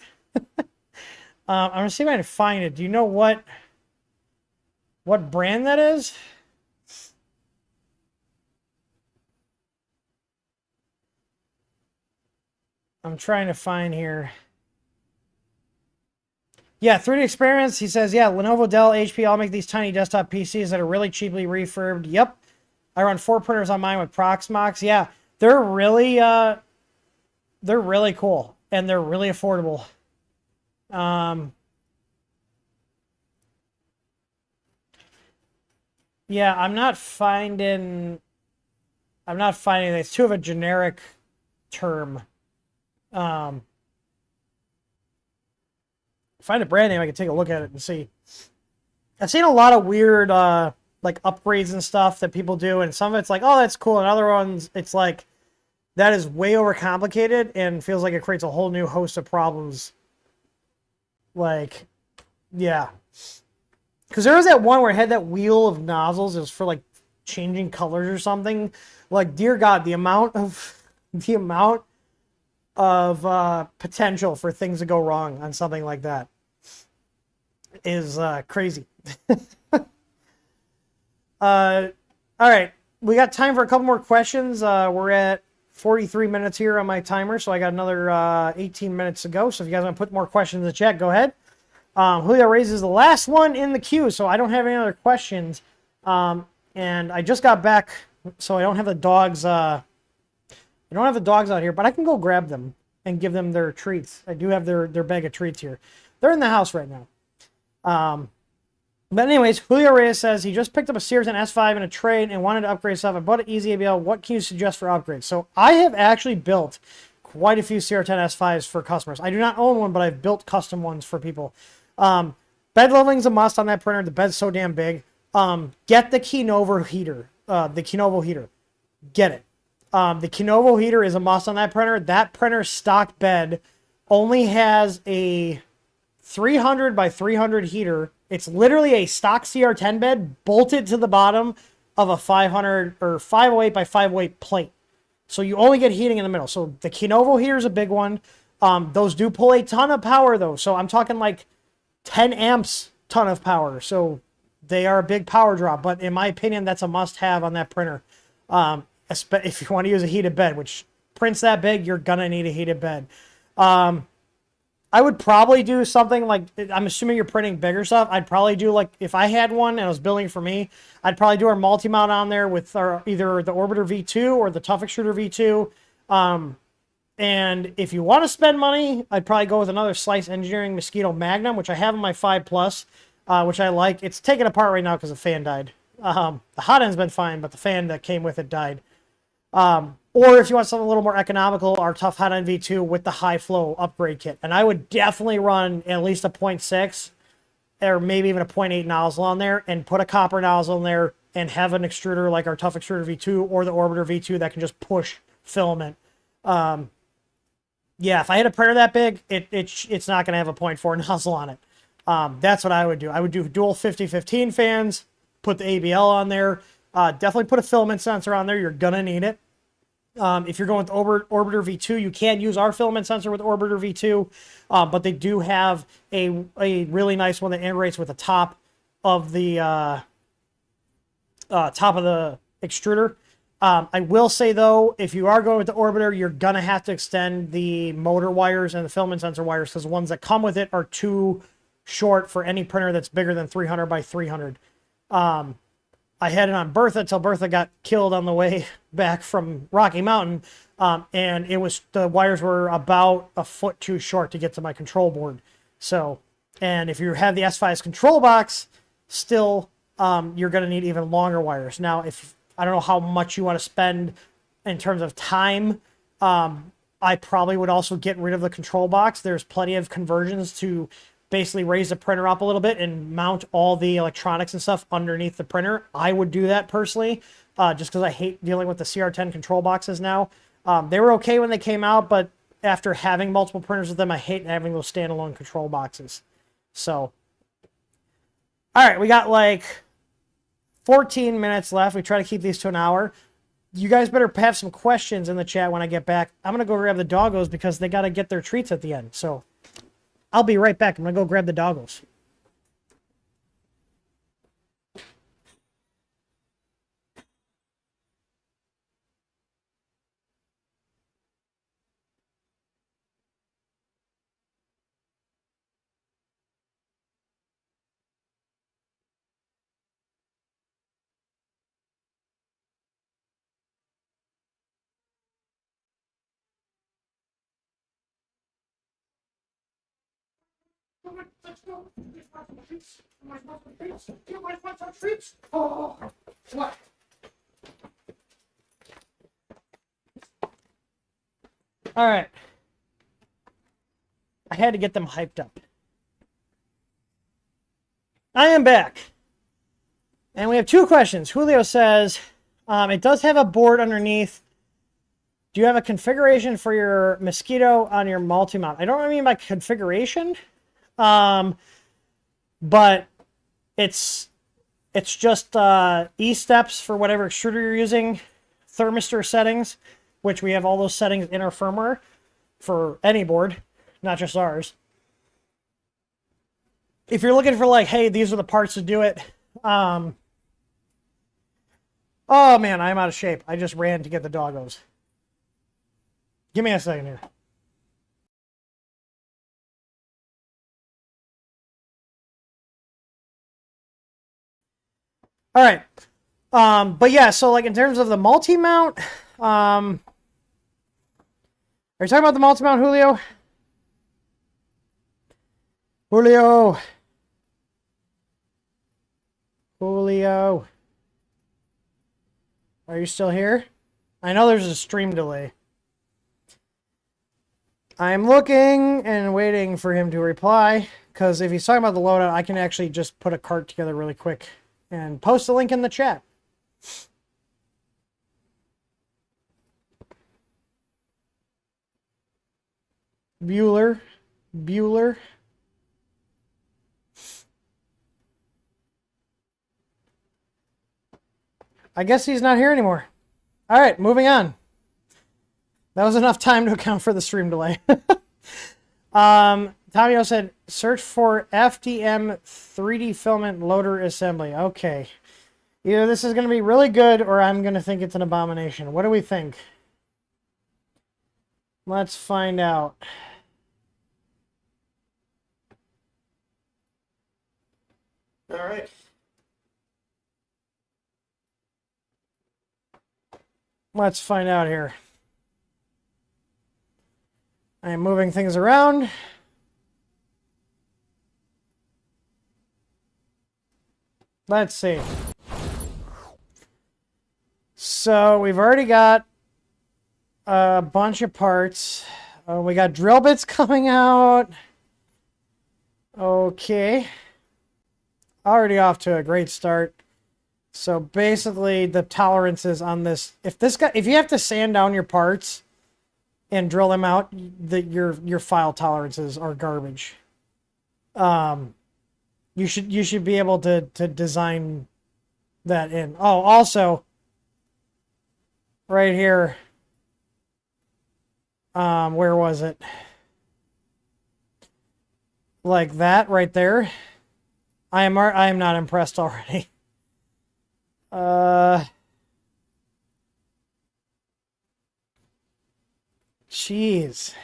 I'm gonna see if I can find it. Do you know what brand that is? I'm trying to find here. Yeah, 3D Experiments. He says, yeah, Lenovo, Dell, HP all make these tiny desktop PCs that are really cheaply refurbed. Yep. I run 4 printers on mine with Proxmox. Yeah, they're really cool, and they're really affordable. Yeah, I'm not finding it's too of a generic term. Find a brand name, I can take a look at it and see. I've seen a lot of weird like upgrades and stuff that people do, and some of it's like, oh, that's cool, and other ones it's like, that is way overcomplicated and feels like it creates a whole new host of problems. Like, yeah. Because there was that one where it had that wheel of nozzles. It was for like changing colors or something. Like, dear God, the amount of potential for things to go wrong on something like that is crazy. All right, we got time for a couple more questions. We're at 43 minutes here on my timer, so I got another 18 minutes to go. So if you guys want to put more questions in the chat, go ahead. Julio raises the last one in the queue, so I don't have any other questions. And I just got back, so I don't have the dogs. I don't have the dogs out here, but I can go grab them and give them their treats. I do have their bag of treats here. They're in the house right now. But anyways, Julio Reyes says he just picked up a Sears and S5 in a trade and wanted to upgrade stuff. I bought an easy ABL. What can you suggest for upgrades? So I have actually built quite a few CR10 S5s for customers. I do not own one, but I've built custom ones for people. Bed leveling's a must on that printer. The bed's so damn big. Get the Kinovo heater. Get it. The Kinovo heater is a must on that printer. That printer's stock bed only has a 300 by 300 heater. It's literally a stock CR10 bed bolted to the bottom of a 500 or 508 by 508 plate. So you only get heating in the middle. So the Kinovo heater is a big one. Those do pull a ton of power though. So I'm talking like 10 amps ton of power. So they are a big power drop. But in my opinion, that's a must have on that printer. If you want to use a heated bed, which prints that big, you're going to need a heated bed. I would probably do something like, I'm assuming you're printing bigger stuff. I'd probably do like, if I had one and I was building for me, I'd probably do our multi-mount on there with our, either the Orbiter V2 or the Tough Extruder V2. And if you want to spend money, I'd probably go with another Slice Engineering Mosquito Magnum, which I have in my 5 Plus, which I like. It's taken apart right now because the fan died. The hot end's been fine, but the fan that came with it died. Or if you want something a little more economical, our Tough Hot End V2 with the high flow upgrade kit. And I would definitely run at least a 0.6 or maybe even a 0.8 nozzle on there and put a copper nozzle in there and have an extruder like our Tough Extruder V2 or the Orbiter V2 that can just push filament. Yeah, if I had a printer that big, it's not going to have a 0.4 nozzle on it. That's what I would do. I would do dual 50-15 fans, put the ABL on there, definitely put a filament sensor on there. You're going to need it. If you're going with Orbiter V2, you can use our filament sensor with Orbiter V2, but they do have a really nice one that integrates with the top of the extruder. I will say though, if you are going with the Orbiter, you're gonna have to extend the motor wires and the filament sensor wires because the ones that come with it are too short for any printer that's bigger than 300 by 300. I had it on Bertha until Bertha got killed on the way back from Rocky Mountain, and the wires were about a foot too short to get to my control board. So, and if you have the S5's control box, still, you're going to need even longer wires. Now, I don't know how much you want to spend in terms of time, I probably would also get rid of the control box. There's plenty of conversions to basically raise the printer up a little bit and mount all the electronics and stuff underneath the printer. I would do that personally, just because I hate dealing with the CR10 control boxes now. They were okay when they came out, but after having multiple printers with them, I hate having those standalone control boxes. So, all right, we got like 14 minutes left. We try to keep these to an hour. You guys better have some questions in the chat when I get back. I'm going to go grab the doggos because they got to get their treats at the end. So I'll be right back. I'm going to go grab the doggos. Oh, what? All right. I had to get them hyped up. I am back. And we have two questions. Julio says, it does have a board underneath. Do you have a configuration for your Mosquito on your multi-mount? I don't really mean by configuration, but it's just E-steps for whatever extruder you're using, thermistor settings, which we have all those settings in our firmware for any board, not just ours. If you're looking for like, hey, these are the parts to do it. Oh man, I'm out of shape. I just ran to get the doggos. Give me a second here. All right. But yeah, so like in terms of the multi-mount, are you talking about the multi-mount, Julio? Julio. Julio. Are you still here? I know there's a stream delay. I'm looking and waiting for him to reply, because if he's talking about the loadout, I can actually just put a cart together really quick and post a link in the chat. Bueller. I guess he's not here anymore. All right, moving on. That was enough time to account for the stream delay. Tommy said, search for FDM 3D filament loader assembly. Okay. Either this is going to be really good or I'm going to think it's an abomination. What do we think? Let's find out. All right. Let's find out here. I am moving things around. Let's see. So we've already got a bunch of parts. We got drill bits coming out. Okay. Already off to a great start. So basically the tolerances on this, if you have to sand down your parts and drill them out, your file tolerances are garbage. You should be able to design that in. Oh, also right here, where was it? Like that right there. I am not impressed already. Jeez.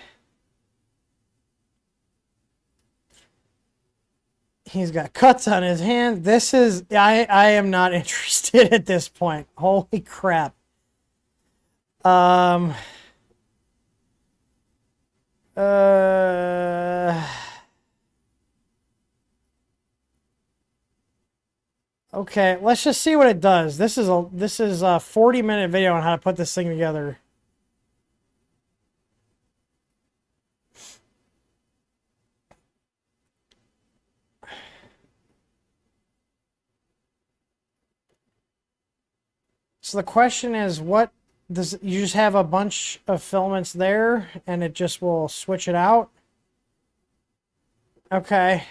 He's got cuts on his hand. This is, I am not interested at this point. Holy crap. Okay, let's just see what it does. This is a 40-minute video on how to put this thing together. So the question is, what does you just have a bunch of filaments there and it just will switch it out? Okay.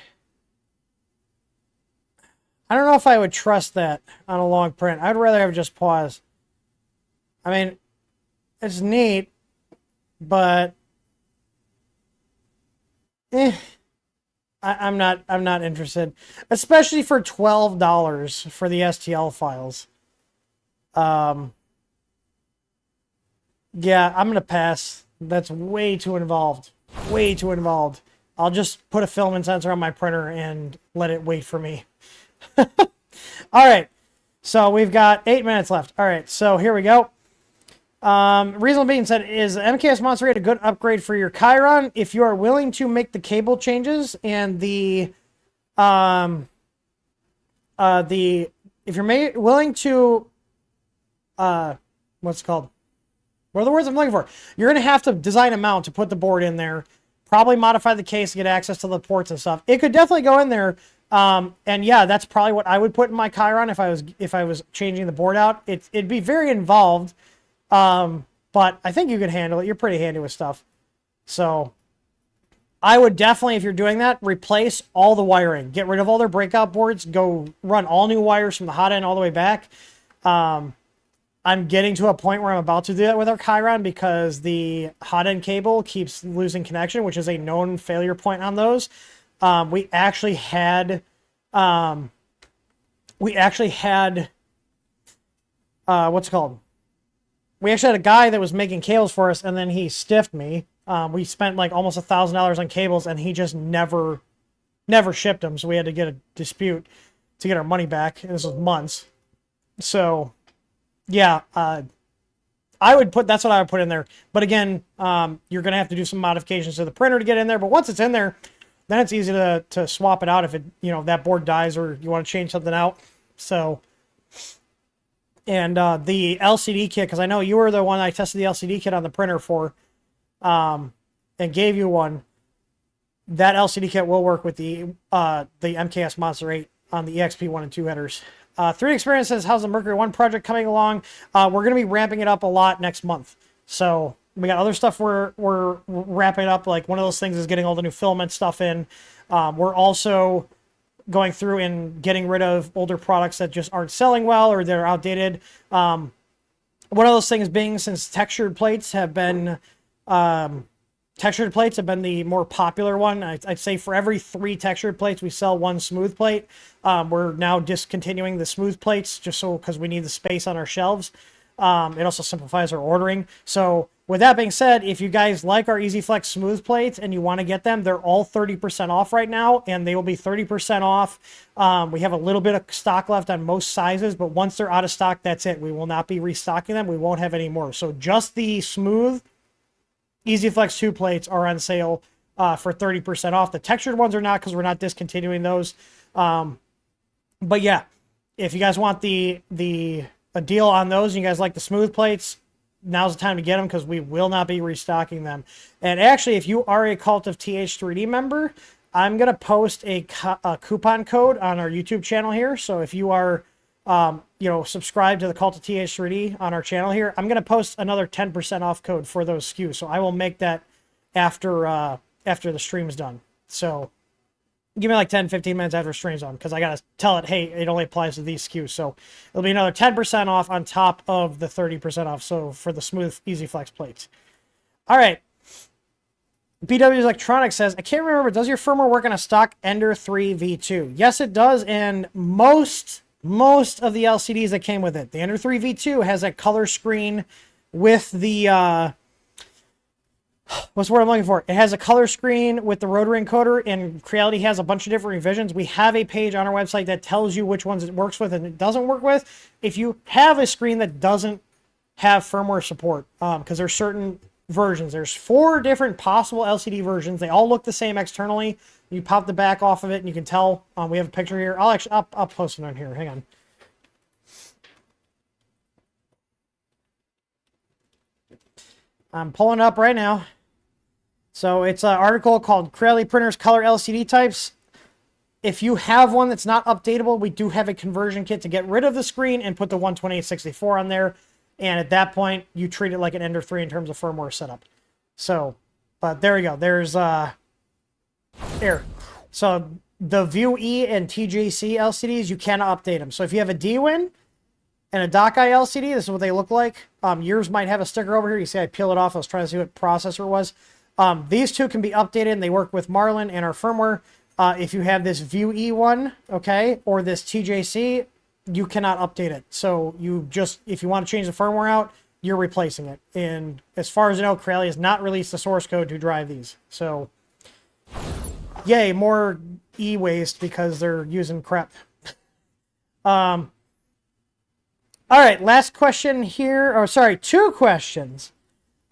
I don't know if I would trust that on a long print. I'd rather have just pause. I mean, it's neat, but I'm not interested, especially for $12 for the STL files. Yeah, I'm gonna pass. That's way too involved. Way too involved. I'll just put a filament sensor on my printer and let it wait for me. All right, so we've got 8 minutes left. All right, so here we go. Reasonable Being said, is MKS Monster 8 a good upgrade for your Chiron if you are willing to make the cable changes and if you're willing to what's it called? What are the words I'm looking for? You're going to have to design a mount to put the board in there, probably modify the case to get access to the ports and stuff. It could definitely go in there. And yeah, that's probably what I would put in my Chiron if I was changing the board out. It'd be very involved. But I think you could handle it. You're pretty handy with stuff. So I would definitely, if you're doing that, replace all the wiring. Get rid of all their breakout boards. Go run all new wires from the hot end all the way back. I'm getting to a point where I'm about to do that with our Chiron because the hot end cable keeps losing connection, which is a known failure point on those. We actually had what's it called? We actually had a guy that was making cables for us, and then he stiffed me. We spent like almost $1,000 on cables, and he just never shipped them. So we had to get a dispute to get our money back. And this was months. So yeah, that's what I would put in there. But again, you're going to have to do some modifications to the printer to get in there. But once it's in there, then it's easy to swap it out if that board dies or you want to change something out. So, and the LCD kit, because I know you were the one I tested the LCD kit on the printer for, and gave you one. That LCD kit will work with the MKS Monster 8 on the EXP 1 and 2 headers. 3D Experience says, how's the Mercury 1 project coming along? We're going to be ramping it up a lot next month. So we got other stuff we're wrapping up. Like one of those things is getting all the new filament stuff in. We're also going through and getting rid of older products that just aren't selling well or they're outdated. One of those things being, since textured plates have been the more popular one. I'd say for every 3 textured plates, we sell 1 smooth plate. We're now discontinuing the smooth plates just so because we need the space on our shelves. It also simplifies our ordering. So with that being said, if you guys like our EasyFlex smooth plates and you want to get them, they're all 30% off right now, and they will be 30% off. We have a little bit of stock left on most sizes, but once they're out of stock, that's it. We will not be restocking them. We won't have any more. So just the smooth EasyFlex 2 plates are on sale for 30% off. The textured ones are not because we're not discontinuing those. But yeah, if you guys want a deal on those and you guys like the smooth plates, now's the time to get them because we will not be restocking them. And actually, if you are a Cult of TH3D member, I'm going to post a coupon code on our YouTube channel here. So if you are subscribe to the Cult of TH3D on our channel here, I'm going to post another 10% off code for those SKUs. So I will make that after the stream's done. So give me like 10, 15 minutes after stream's on because I got to tell it, hey, it only applies to these SKUs. So it'll be another 10% off on top of the 30% off. So for the smooth EasyFlex plates. All right. BW Electronics says, I can't remember, does your firmware work on a stock Ender 3 V2? Yes, it does. And most of the LCDs that came with it. The Ender 3 V2 has a color screen with the, what's the word I'm looking for? It has a color screen with the rotary encoder, and Creality has a bunch of different revisions. We have a page on our website that tells you which ones it works with and it doesn't work with. If you have a screen that doesn't have firmware support, because there's certain versions. There's 4 different possible LCD versions. They all look the same externally. You pop the back off of it, and you can tell. We have a picture here. I'll post it on here. Hang on. I'm pulling it up right now. So it's an article called Creality Printers Color LCD Types. If you have one that's not updatable, we do have a conversion kit to get rid of the screen and put the 12864 on there. And at that point, you treat it like an Ender 3 in terms of firmware setup. So, but there we go. There's here. So the View E and TJC LCDs, you cannot update them. So if you have a D-Win and a Dockeye LCD, this is what they look like. Yours might have a sticker over here. You see I peel it off. I was trying to see what processor it was. These two can be updated, and they work with Marlin and our firmware. If you have this View E one, okay, or this TJC, you cannot update it. So you just, if you want to change the firmware out, you're replacing it. And as far as I know, Creality has not released the source code to drive these. So, yay, more e-waste because they're using crap. All right, last question here. Or sorry, 2 questions.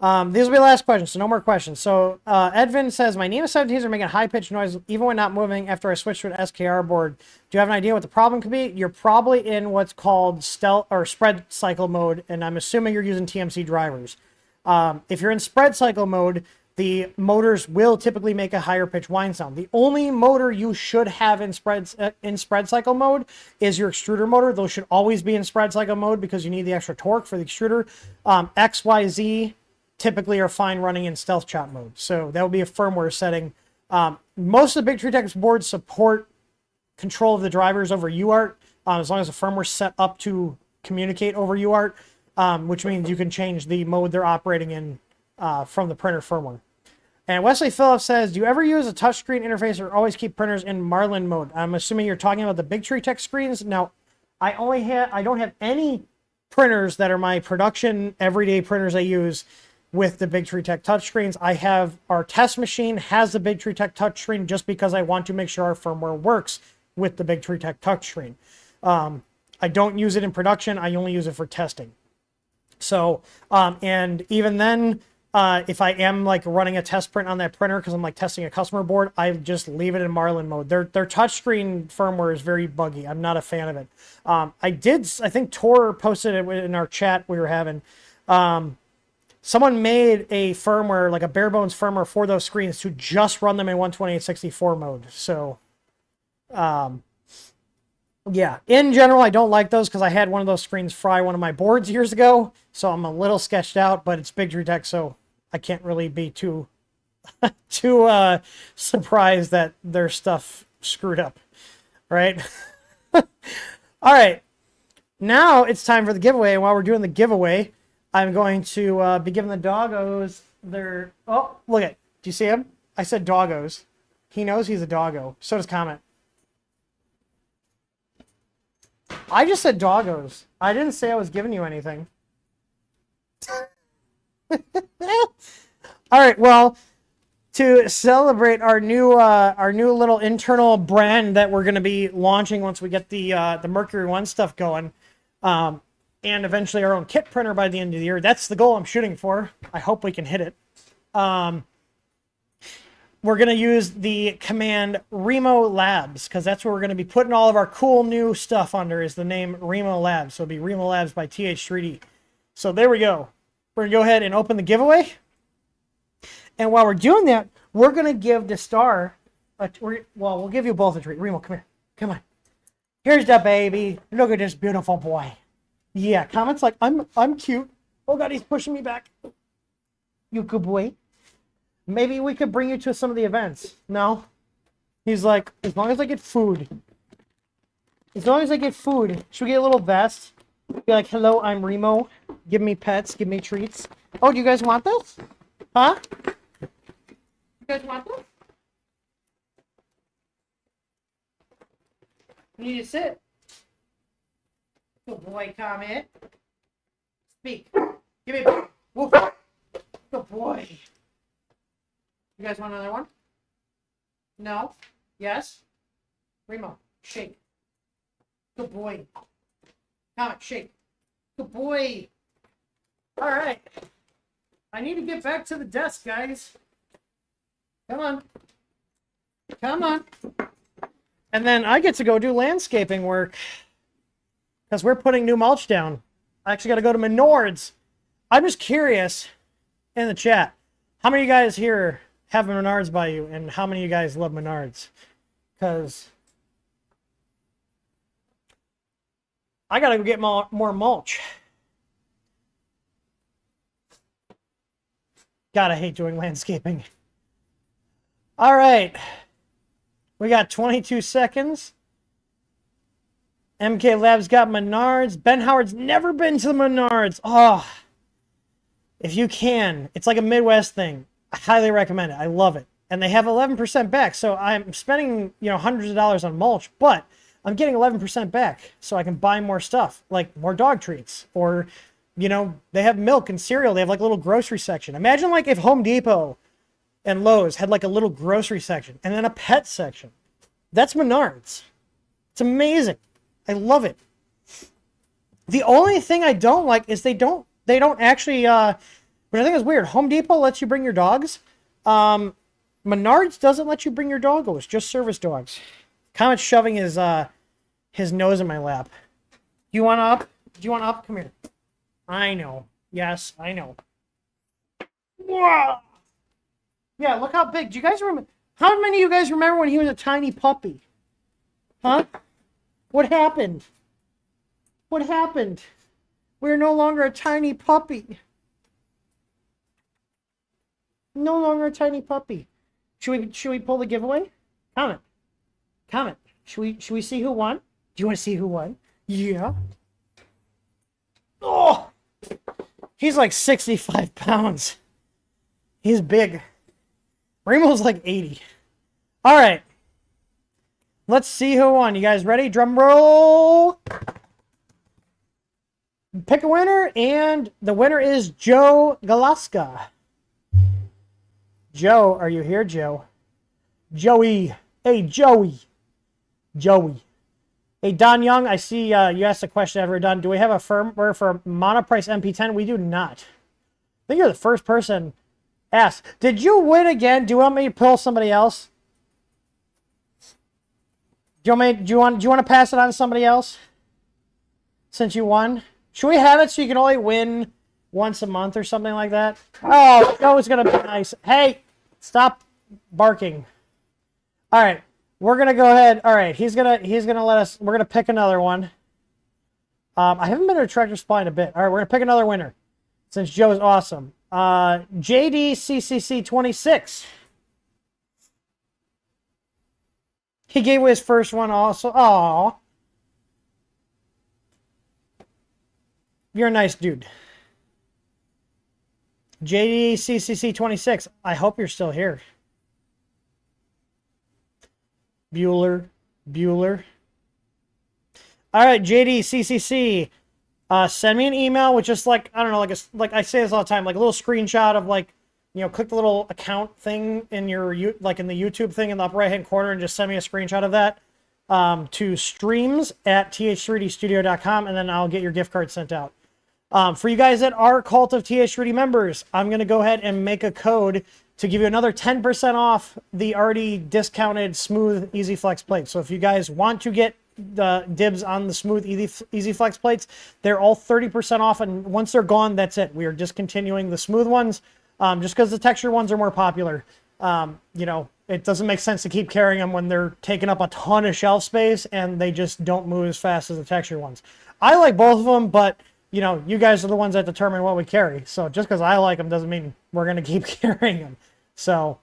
These will be the last questions, so no more questions. So Edvin says, my NEMA 17s are making high-pitched noise even when not moving after I switched to an SKR board. Do you have an idea what the problem could be? You're probably in what's called stealth or spread cycle mode, and I'm assuming you're using TMC drivers. If you're in spread cycle mode, the motors will typically make a higher pitch whine sound. The only motor you should have in spread cycle mode is your extruder motor. Those should always be in spread cycle mode because you need the extra torque for the extruder. X, Y, Z typically are fine running in stealth chop mode. So that would be a firmware setting. Most of the Big Tree Tech boards support control of the drivers over UART, as long as the firmware is set up to communicate over UART, which means you can change the mode they're operating in from the printer firmware. And Wesley Phillips says, do you ever use a touchscreen interface or always keep printers in Marlin mode? I'm assuming you're talking about the Big Tree Tech screens. Now, I don't have any printers that are my production everyday printers I use with the Big Tree Tech touchscreens. I have our test machine has the Big Tree Tech touchscreen just because I want to make sure our firmware works with the Big Tree Tech touchscreen. I don't use it in production. I only use it for testing. So, and even then, If I am like running a test print on that printer because I'm like testing a customer board, I just leave it in Marlin mode. Their touchscreen firmware is very buggy. I'm not a fan of it. I think Tor posted it in our chat we were having. Someone made a firmware, like a bare bones firmware for those screens to just run them in 128/64 mode. So, yeah, in general, I don't like those because I had one of those screens fry one of my boards years ago. So I'm a little sketched out, but it's Big Tree Tech, so I can't really be too surprised that their stuff screwed up, right? All right, now it's time for the giveaway. And while we're doing the giveaway, I'm going to be giving the doggos their... Oh, look at... Do you see him? I said doggos. He knows he's a doggo. So does Comet. I just said doggos. I didn't say I was giving you anything. All right, well, to celebrate our new little internal brand that we're going to be launching once we get the Mercury One stuff going, and eventually our own kit printer by the end of the year. That's the goal I'm shooting for. I hope we can hit it. We're going to use the command Remo Labs because that's where we're going to be putting all of our cool new stuff under, is the name Remo Labs. So it'll be Remo Labs by TH3D. So there we go. We're going to go ahead and open the giveaway. And while we're doing that, we're going to give the star, we'll give you both a treat. Remo, come here. Come on. Here's the baby. Look at this beautiful boy. Yeah, Comet's like, I'm cute. Oh God, he's pushing me back. You good boy. Maybe we could bring you to some of the events. No? He's like, as long as I get food. As long as I get food. Should we get a little vest? Be like, hello, I'm Remo. Give me pets. Give me treats. Oh, do you guys want this? Huh? You guys want this? You need to sit. Good boy, Comet. Speak. Give me a woof. Good boy. You guys want another one? No? Yes? Remo, shake. Good boy. Comet, shake. Good boy. All right. I need to get back to the desk, guys. Come on. Come on. And then I get to go do landscaping work because we're putting new mulch down. I actually got to go to Menards. I'm just curious in the chat, how many of you guys here have Menards by you, and how many of you guys love Menards? Because I gotta go get more mulch. God, I hate doing landscaping. All right, we got 22 seconds. MK Labs got Menards. Ben Howard's never been to the Menards. Oh, if you can, it's like a Midwest thing. I highly recommend it. I love it. And they have 11% back. So I'm spending, hundreds of dollars on mulch, but I'm getting 11% back so I can buy more stuff, like more dog treats, or, they have milk and cereal. They have like a little grocery section. Imagine like if Home Depot and Lowe's had like a little grocery section and then a pet section. That's Menards. It's amazing. I love it. The only thing I don't like is they don't actually, which I think is weird. Home Depot lets you bring your dogs. Menards doesn't let you bring your doggos, just service dogs. Comet's shoving his nose in my lap. Do you want up? Do you want up? Come here. I know. Yes, I know. Whoa! Yeah, look how big. Do you guys remember? How many of you guys remember when he was a tiny puppy? Huh? What happened? What happened? We're no longer a tiny puppy. No longer a tiny puppy. Should we pull the giveaway? Comment. Should we see who won? Do you want to see who won? Yeah. Oh, he's like 65 pounds. He's big. Remo's like 80. All right. Let's see who won. You guys ready? Drum roll. Pick a winner, and the winner is Joe Galaska. Joe, are you here, Joe? Joey. Hey, Joey. Hey, Don Young, I see you asked a question ever done. Do we have a firmware for Monoprice MP10? We do not. I think you're the first person Ask, did you win again? Do you want me to pull somebody else? Do you want to pass it on to somebody else? Since you won? Should we have it so you can only win once a month or something like that? Oh, that was going to be nice. Hey, stop barking. All right, we're going to go ahead. All right, he's going to let us, we're going to pick another one. I haven't been to a Tractor Supply in a bit. All right, we're going to pick another winner since Joe is awesome. JDCCC26. He gave away his first one also. Aw. You're a nice dude. JDCCC26. I hope you're still here. Bueller. All right, JDCCC. Send me an email with just like, I don't know, like I say this all the time, like a little screenshot of like, you know, click the little account thing in your, like in the YouTube thing in the upper right hand corner and just send me a screenshot of that to streams@th3dstudio.com and then I'll get your gift card sent out. For you guys that are Cult of TH3D members, I'm going to go ahead and make a code to give you another 10% off the already discounted Smooth Easy Flex plates. So if you guys want to get the dibs on the Smooth Easy Flex plates, they're all 30% off, and once they're gone, that's it. We are discontinuing the smooth ones just because the texture ones are more popular. You know, it doesn't make sense to keep carrying them when they're taking up a ton of shelf space and they just don't move as fast as the texture ones. I like both of them, but you know, you guys are the ones that determine what we carry. So just because I like them doesn't mean we're going to keep carrying them. So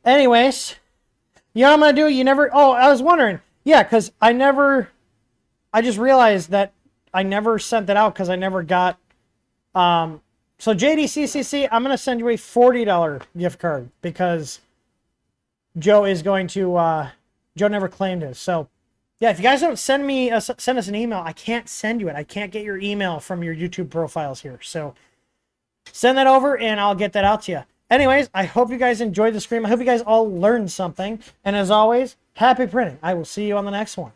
anyways, you know what I'm going to do? I was wondering. Yeah, because I just realized that I never sent that out because I never got, so JDCCC, I'm going to send you a $40 gift card because Joe is going to, Joe never claimed his. So yeah, if you guys don't send us an email, I can't send you it. I can't get your email from your YouTube profiles here. So send that over and I'll get that out to you. Anyways, I hope you guys enjoyed the stream. I hope you guys all learned something. And as always, happy printing. I will see you on the next one.